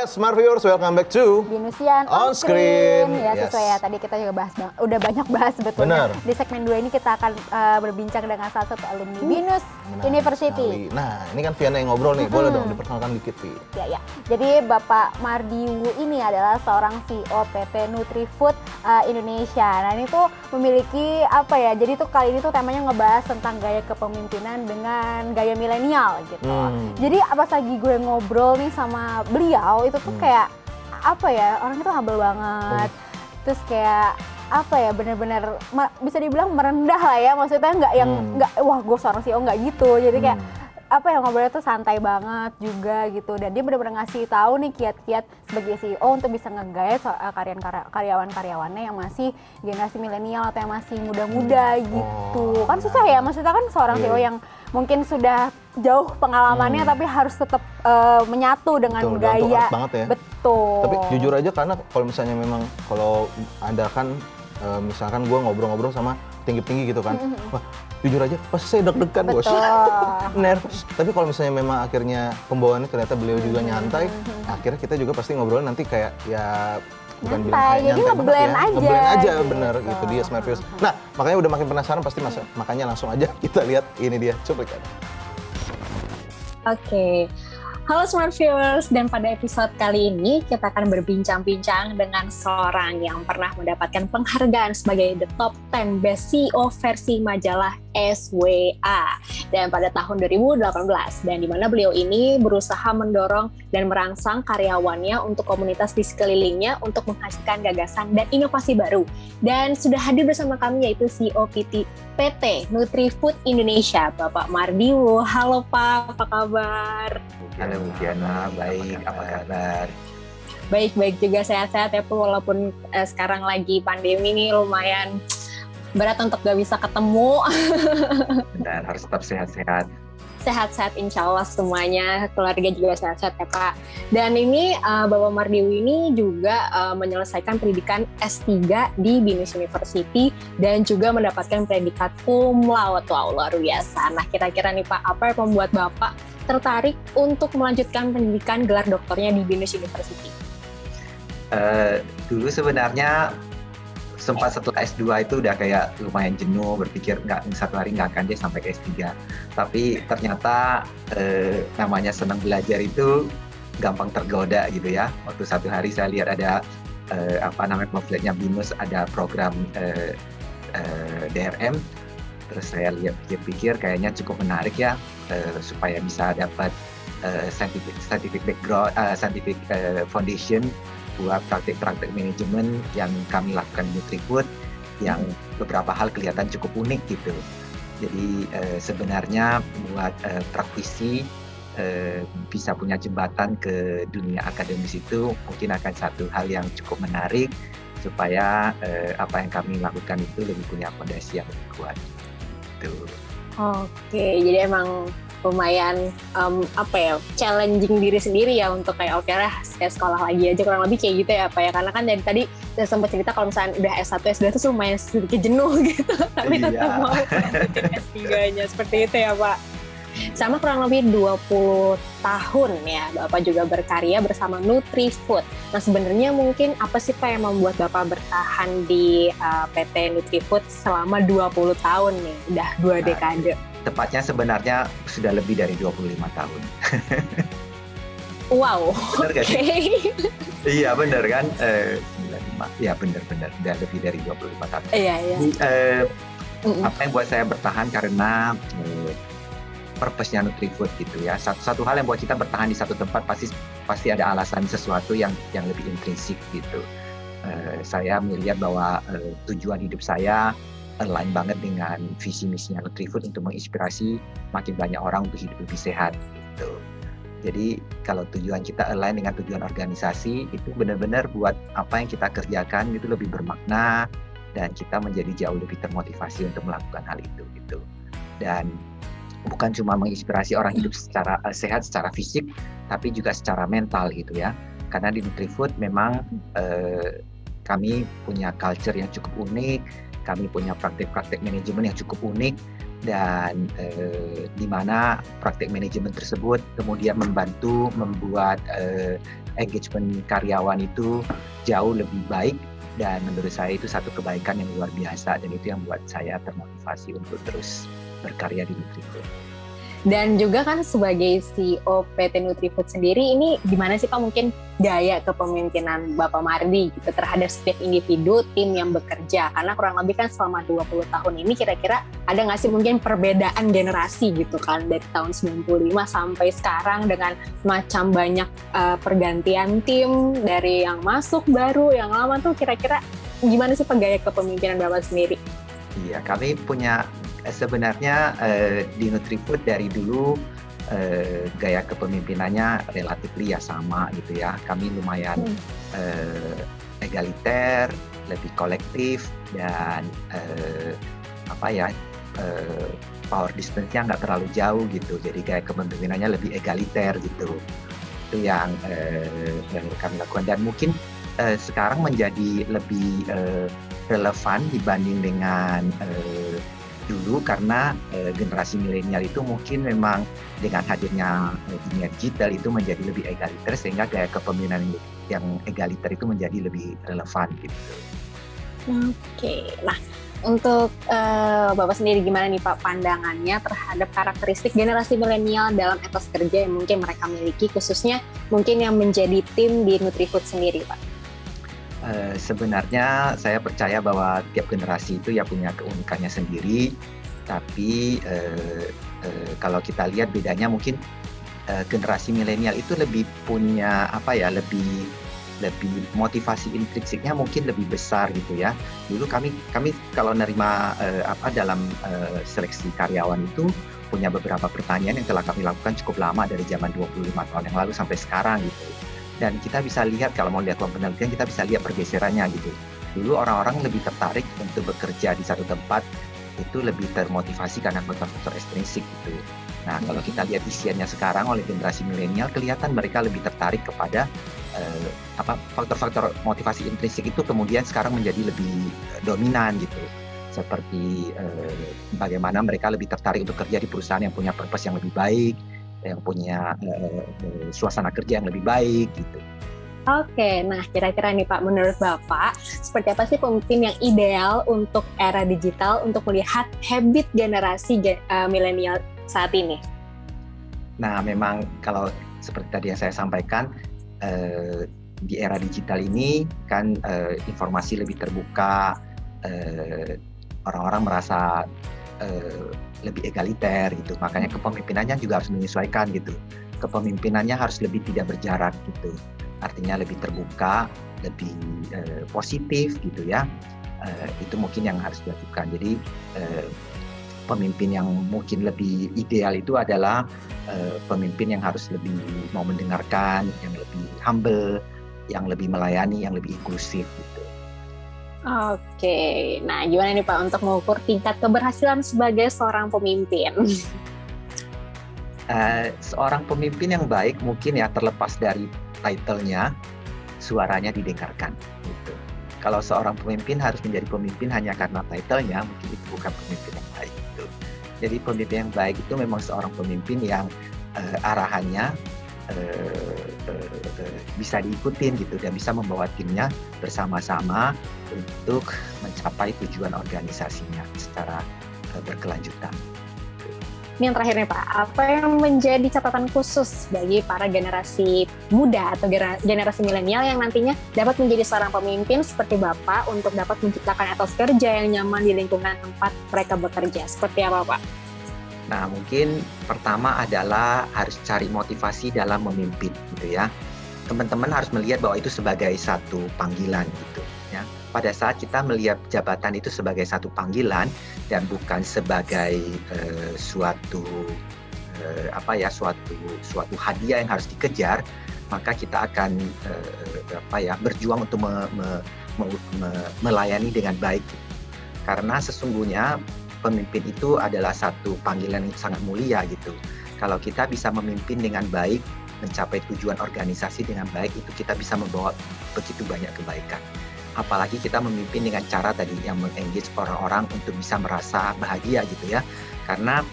Yes, smart viewers, welcome back to Binusian On Screen. Ya, Yes. sesuai ya tadi kita juga udah banyak bahas sebetulnya. Benar. Di segmen 2 ini kita akan berbincang dengan salah satu alumni Binus Benar University. sekali. Nah, ini kan Viana yang ngobrol nih. Boleh dong diperkenalkan dikit, Vi. Ya. Jadi Bapak Mardiwu ini adalah seorang CEO PT Nutrifood Indonesia. Nah, ini tuh memiliki apa ya? Jadi tuh kali ini tuh temanya ngebahas tentang gaya kepemimpinan dengan gaya milenial gitu. Jadi pas lagi gue ngobrol nih sama beliau itu tuh kayak apa ya? Orang itu humble banget. Terus kayak apa ya, benar-benar bisa dibilang merendah lah ya, maksudnya nggak wah gue seorang CEO, nggak gitu. Jadi kayak apa ya, ngobrolnya tuh santai banget juga gitu, dan dia benar-benar ngasih tahu nih kiat-kiat sebagai CEO untuk bisa ngegait karyawan-karyawannya yang masih generasi milenial atau yang masih muda-muda gitu. Kan susah ya, maksudnya kan seorang CEO yang mungkin sudah jauh pengalamannya tapi harus tetap menyatu dengan gaya. Banget ya. Betul. Tapi jujur aja, karena kalau misalnya memang kalau Anda kan misalkan gue ngobrol-ngobrol sama tinggi-tinggi gitu kan, wah jujur aja pasti saya deg-degan bos, nervous. Tapi kalau misalnya memang akhirnya pembawaannya ternyata beliau juga nyantai, akhirnya kita juga pasti ngobrol nanti kayak ya bukan bilang kayak jadi nyantai banget ya, ngeblend aja gitu. bener gitu dia Smart Viewers. Nah makanya udah makin penasaran pasti makanya langsung aja kita lihat ini dia cuplikan. Oke. Halo Smart Viewers, dan pada episode kali ini kita akan berbincang-bincang dengan seorang yang pernah mendapatkan penghargaan sebagai The Top 10 Best CEO versi majalah SWA dan pada tahun 2018, dan di mana beliau ini berusaha mendorong dan merangsang karyawannya untuk komunitas di sekelilingnya untuk menghasilkan gagasan dan inovasi baru. Dan sudah hadir bersama kami yaitu CEO PT Nutrifood Indonesia, Bapak Mardiwu. Halo Pak, apa kabar? Halo Bu Diana, baik, apa kabar? Baik-baik juga, sehat-sehat ya Bu, walaupun sekarang lagi pandemi nih lumayan berat untuk gak bisa ketemu. Benar, harus tetap sehat-sehat. Sehat-sehat insya Allah semuanya, keluarga juga sehat-sehat ya Pak. Dan ini Bapak Mardiwu ini juga menyelesaikan pendidikan S3 di Binus University dan juga mendapatkan predikat cum laude. Wow, luar biasa. Nah kira-kira nih Pak, apa yang membuat Bapak tertarik untuk melanjutkan pendidikan gelar doktornya di Binus University? Dulu sebenarnya sempat setelah S2 itu udah kayak lumayan jenuh, berpikir satu hari nggak akan deh sampai ke S3. Tapi ternyata namanya senang belajar itu gampang tergoda gitu ya. Waktu satu hari saya lihat ada pamfletnya Binus, ada program DRM. Terus saya lihat pikir-pikir kayaknya cukup menarik ya, supaya bisa dapat scientific background, scientific foundation buat praktik-praktik manajemen yang kami lakukan di Nutrifood, yang beberapa hal kelihatan cukup unik gitu. Jadi sebenarnya buat praktisi bisa punya jembatan ke dunia akademis itu mungkin akan satu hal yang cukup menarik, supaya apa yang kami lakukan itu lebih punya fondasi yang lebih kuat. Oke, jadi emang lumayan challenging diri sendiri ya untuk kayak oke lah saya sekolah lagi aja, kurang lebih kayak gitu ya Pak ya, karena kan dari tadi saya sempat cerita kalau misalnya udah S1 S2 itu lumayan sedikit jenuh gitu, tapi tetap mau lanjutin S3-nya seperti itu ya Pak. Sama kurang lebih 20 tahun ya Bapak juga berkarya bersama Nutrifood. Nah sebenarnya mungkin apa sih Pak yang membuat Bapak bertahan di PT Nutrifood selama 20 tahun nih, udah 2 dekade? Tepatnya sebenarnya sudah lebih dari 25 tahun. Wow, benar gak sih? Iya benar kan? 95, ya benar-benar udah lebih dari 25 tahun. Iya. Apa yang buat saya bertahan karena purpose-nya Nutrifood gitu ya. Satu hal yang buat kita bertahan di satu tempat pasti ada alasan sesuatu yang lebih intrinsik gitu. Saya melihat bahwa tujuan hidup saya align banget dengan visi misinya Nutrifood untuk menginspirasi makin banyak orang untuk hidup lebih sehat gitu. Jadi kalau tujuan kita align dengan tujuan organisasi, itu benar-benar buat apa yang kita kerjakan itu lebih bermakna, dan kita menjadi jauh lebih termotivasi untuk melakukan hal itu gitu. Dan bukan cuma menginspirasi orang hidup secara sehat secara fisik, tapi juga secara mental gitu ya. Karena di Nutrifood memang kami punya culture yang cukup unik, kami punya praktik-praktik manajemen yang cukup unik, dan di mana praktek manajemen tersebut kemudian membantu membuat engagement karyawan itu jauh lebih baik, dan menurut saya itu satu kebaikan yang luar biasa, dan itu yang membuat saya termotivasi untuk terus berkarya di Nutrifood. Dan juga kan sebagai CEO PT Nutrifood sendiri, ini gimana sih Pak mungkin gaya kepemimpinan Bapak Mardi gitu terhadap setiap individu tim yang bekerja? Karena kurang lebih kan selama 20 tahun ini kira-kira ada nggak sih mungkin perbedaan generasi gitu kan dari tahun 95 sampai sekarang dengan macam banyak pergantian tim dari yang masuk baru, yang lama tuh kira-kira gimana sih Pak gaya kepemimpinan Bapak sendiri? Iya, kami punya sebenarnya di Nutrifood dari dulu gaya kepemimpinannya relatif ya sama gitu ya. Kami lumayan egaliter, lebih kolektif, dan power distance-nya nggak terlalu jauh gitu. Jadi gaya kepemimpinannya lebih egaliter gitu. Itu yang kami lakukan, dan mungkin sekarang menjadi lebih relevan dibanding dengan dulu, karena generasi milenial itu mungkin memang dengan hadirnya dunia digital itu menjadi lebih egaliter, sehingga gaya kepemimpinan yang egaliter itu menjadi lebih relevan gitu. Oke, nah untuk Bapak sendiri gimana nih Pak pandangannya terhadap karakteristik generasi milenial dalam etos kerja yang mungkin mereka miliki, khususnya mungkin yang menjadi tim di Nutrifood sendiri Pak? Sebenarnya saya percaya bahwa tiap generasi itu ya punya keunikannya sendiri, tapi kalau kita lihat bedanya mungkin generasi milenial itu lebih punya lebih motivasi intrinsiknya mungkin lebih besar gitu ya. Dulu kami kalau nerima dalam seleksi karyawan itu punya beberapa pertanyaan yang telah kami lakukan cukup lama dari zaman 25 tahun yang lalu sampai sekarang gitu. Dan kita bisa lihat, kalau mau lihat penelitian, kita bisa lihat pergeserannya gitu. Dulu orang-orang lebih tertarik untuk bekerja di satu tempat, itu lebih termotivasi karena faktor-faktor ekstrinsik gitu. Nah, kalau kita lihat isiannya sekarang oleh generasi milenial, kelihatan mereka lebih tertarik kepada faktor-faktor motivasi intrinsik itu kemudian sekarang menjadi lebih dominan gitu. Seperti bagaimana mereka lebih tertarik untuk kerja di perusahaan yang punya purpose yang lebih baik, yang punya suasana kerja yang lebih baik gitu. Oke, nah kira-kira nih Pak, menurut Bapak, seperti apa sih pemimpin yang ideal untuk era digital untuk melihat habit generasi milenial saat ini? Nah, memang kalau seperti tadi yang saya sampaikan, di era digital ini kan informasi lebih terbuka, orang-orang merasa lebih egaliter gitu, makanya kepemimpinannya juga harus menyesuaikan gitu. Kepemimpinannya harus lebih tidak berjarak gitu, artinya lebih terbuka, lebih positif gitu ya. Itu mungkin yang harus dilakukan. Jadi pemimpin yang mungkin lebih ideal itu adalah pemimpin yang harus lebih mau mendengarkan, yang lebih humble, yang lebih melayani, yang lebih inklusif gitu. Oke, nah gimana nih Pak untuk mengukur tingkat keberhasilan sebagai seorang pemimpin? Seorang pemimpin yang baik mungkin ya terlepas dari title-nya, suaranya didengarkan. Gitu. Kalau seorang pemimpin harus menjadi pemimpin hanya karena title-nya, mungkin itu bukan pemimpin yang baik. Gitu. Jadi pemimpin yang baik itu memang seorang pemimpin yang arahannya bisa diikutin gitu, dan bisa membawa timnya bersama-sama untuk mencapai tujuan organisasinya secara berkelanjutan. Ini yang terakhir nih Pak, apa yang menjadi catatan khusus bagi para generasi muda atau generasi milenial yang nantinya dapat menjadi seorang pemimpin seperti Bapak untuk dapat menciptakan etos kerja yang nyaman di lingkungan tempat mereka bekerja? Seperti apa Pak? Nah, mungkin pertama adalah harus cari motivasi dalam memimpin gitu ya. Teman-teman harus melihat bahwa itu sebagai satu panggilan gitu ya. Pada saat kita melihat jabatan itu sebagai satu panggilan dan bukan sebagai suatu hadiah yang harus dikejar, maka kita akan berjuang untuk melayani dengan baik. Karena sesungguhnya pemimpin itu adalah satu panggilan yang sangat mulia gitu. Kalau kita bisa memimpin dengan baik, mencapai tujuan organisasi dengan baik, itu kita bisa membawa begitu banyak kebaikan. apalagi kita memimpin dengan cara tadi yang mengengage orang-orang untuk bisa merasa bahagia gitu ya. Karena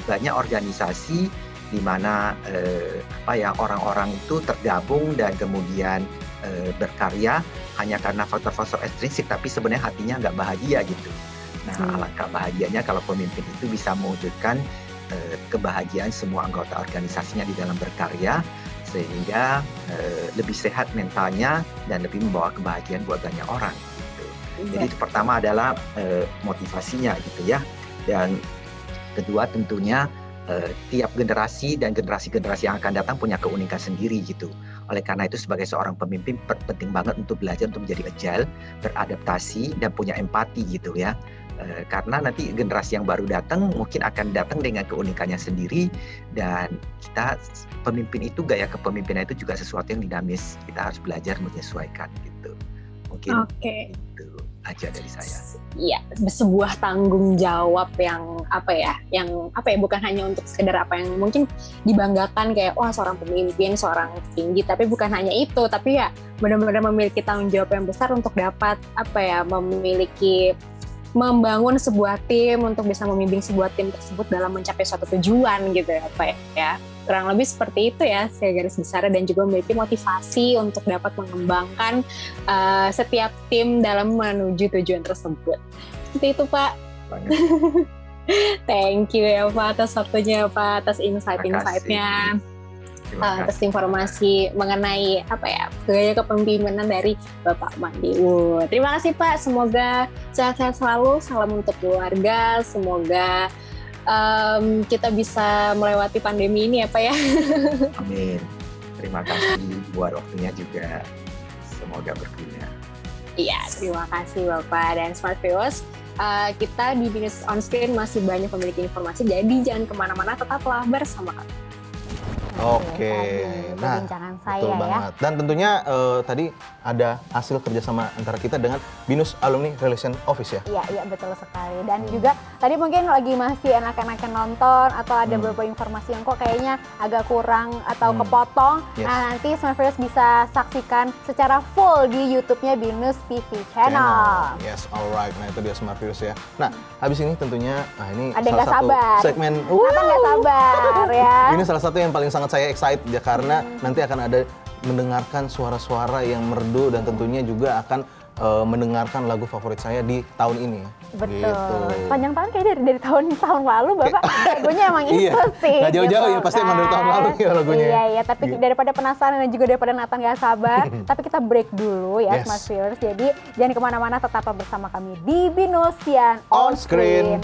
banyak organisasi di mana orang-orang itu tergabung dan kemudian berkarya hanya karena faktor-faktor ekstrinsik, tapi sebenarnya hatinya nggak bahagia gitu. Nah, alangkah bahagianya kalau pemimpin itu bisa mewujudkan kebahagiaan semua anggota organisasinya di dalam berkarya, sehingga lebih sehat mentalnya dan lebih membawa kebahagiaan buat banyak orang gitu. Jadi itu pertama adalah motivasinya gitu ya. Dan kedua tentunya tiap generasi dan generasi-generasi yang akan datang punya keunikan sendiri gitu. Oleh karena itu sebagai seorang pemimpin penting banget untuk belajar untuk menjadi agile, beradaptasi dan punya empati gitu ya. Karena nanti generasi yang baru datang mungkin akan datang dengan keunikannya sendiri, dan kita pemimpin itu, gaya kepemimpinan itu juga sesuatu yang dinamis. Kita harus belajar menyesuaikan gitu. Mungkin itu aja dari saya. Iya, sebuah tanggung jawab yang bukan hanya untuk sekedar apa yang mungkin dibanggakan kayak wah seorang pemimpin, seorang tinggi, tapi bukan hanya itu, tapi ya benar-benar memiliki tanggung jawab yang besar untuk dapat membangun sebuah tim untuk bisa membimbing sebuah tim tersebut dalam mencapai suatu tujuan gitu ya. Kurang lebih seperti itu ya saya garis besar, dan juga memiliki motivasi untuk dapat mengembangkan setiap tim dalam menuju tujuan tersebut. Seperti itu Pak. Thank you ya Pak atas waktunya Pak, atas insight-nya. Atas informasi mengenai gaya kepemimpinan dari Bapak Mardi. Terima kasih Pak, semoga sehat-sehat selalu, salam untuk keluarga, semoga kita bisa melewati pandemi ini ya Pak ya. Amin. Terima kasih buat waktunya juga, semoga berguna. Iya, terima kasih Bapak dan Smart Viewers. Kita di Binus On Screen masih banyak memiliki informasi, jadi jangan kemana-mana, tetaplah bersama kami. Oke, nah betul banget. Dan tentunya tadi ada hasil kerjasama antara kita dengan Binus Alumni Relation Office ya. Iya betul sekali. Dan juga tadi mungkin lagi masih enak-enakan nonton atau ada beberapa informasi yang kok kayaknya agak kurang atau kepotong. Yes. Nah nanti Smart Viewers bisa saksikan secara full di YouTube-nya Binus TV Channel. Yes, alright. Nah itu dia Smart Viewers ya. Nah habis ini tentunya, ini ada yang salah nggak satu sabar. segmen. Nathan nggak sabar ya. Ini salah satu yang paling sangat saya excited ya, karena nanti akan ada mendengarkan suara-suara yang merdu dan tentunya juga akan mendengarkan lagu favorit saya di tahun ini. Betul. Gitu. Panjang tahun kayak dari tahun lalu Bapak lagunya emang itu sih. Nggak jauh-jauh gitu ya, pasti emang dari tahun kan. lalu ya lagunya. Iya, tapi daripada penasaran dan juga daripada Nathan nggak sabar, tapi kita break dulu ya Smart Viewers. Jadi jangan kemana-mana, tetaplah bersama kami di Binus On Screen.